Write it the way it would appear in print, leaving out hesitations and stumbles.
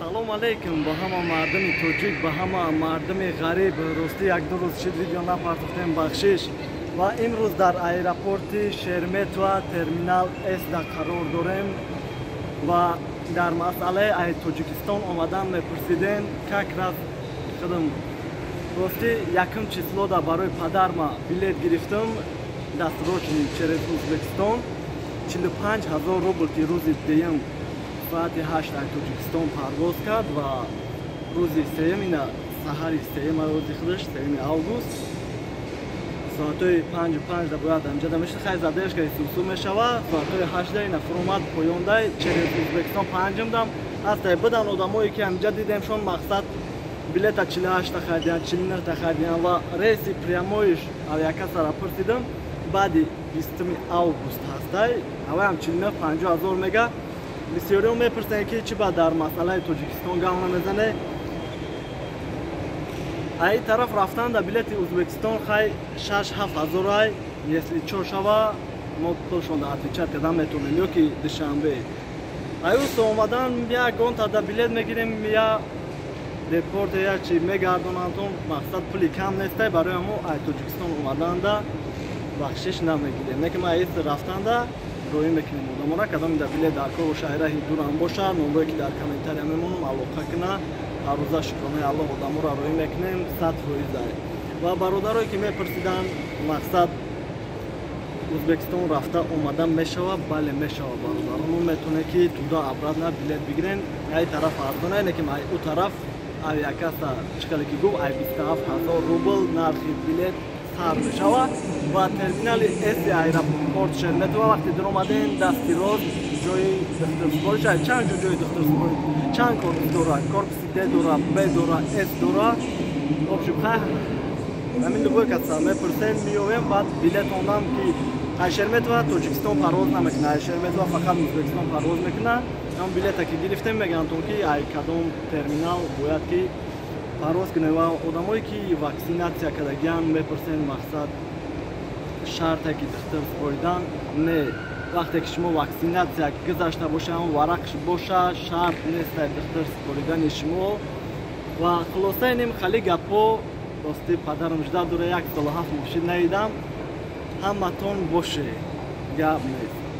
салом алейкум ба ҳама мардами тоҷик, ба ҳама мардами ғариб. Рости як ду рӯз шид видео напартохтем бахшиш ва имрӯз дар аэропорти Шереметова терминал С-да қарор дорем ва дар масъалаи аи Тоҷикистон омадан мепурсидем как раз худам рости якум числода барои падарма билет гирифтам дастрочный через Узбекистон 45 000 рубл ки рӯзи деюм соати 8 дар Тоҷикистон парвоз кард ва рӯзи сеюм ина саҳари сеюм рӯзи худаш 3 август соатои 5:05 бояд амҷада мешавад. Хай задержка сусу мешавад. Соатои 8 ина фурмат поёндай через Узбекистон панҷумдам ҳастай бидан одамое ки амҷа дидемшон мақсад билета 48 хардиан 49 хардиан ва рейси прямоиш авиакасара пурсидам баъди 20 август ҳастай аваам 49 50 000 мега. бисёриҳо мепурсанд ки чӣ ба дар масъалаи Тоҷикистон гап намезане. ай тараф рафтан дар билети Узбекистон хай 6-7 000 ай если чор шава мо тошон отвечат кадан метавонем ё ки душанбе ай уст омадан як гонта дар билет мегирем я депорт я чи мегардонантон мақсад пули кам нестай барои мо ай Тоҷикистон омаданда бахшиш намегирем неким ай рафтанда роӣ мекунем одамора кадом дар билет дар кор боша айраҳи дурам боша номрое ки дар комментария мемонам алоқа кина ҳаррӯза шукронаи аллоҳ одамора роӣ мекунем 100%. ва бародарое ки мепурсиданд мақсад Узбекистон рафта омадан мешавад, бале мешавад бародарон метавонед ки туда обратно билет бигирен. ай тараф арзона лекин ай у тараф авиакаса чикале ки гуфт ай 27 000 рубл нархи билет сар мешавад ва терминали С аэропорт Шереметова вақте диромадем дасти рост ҷои духтурспориш ай чанд ҷои духтурспориш чанд корпус дорад, корпуси Д дорад, Б дорад, С дорад. обшубха ҳамин дугои каса мепурсем миёвем баъд билет ондам ки ай Шереметова Тоҷикистон парвоз намекунад, ай Шереметова фақат Узбекистон парвоз мекунад. ҳам билета ки гирифтем мегӯянд ки ай кадом терминал бояд ки парвоз кунем ва одамое ки ваксинатсия кардагиянд мепурсем мақсад шарте ки духтур споридан не вақте ки шумо ваксинатсия гузашта боша варақш боша шарт нестай духтур споридани шумо ва хулоса нем хали гапо рости падарам жда дура 1 сола 7 мошин надидам ҳаматон боше гап нест.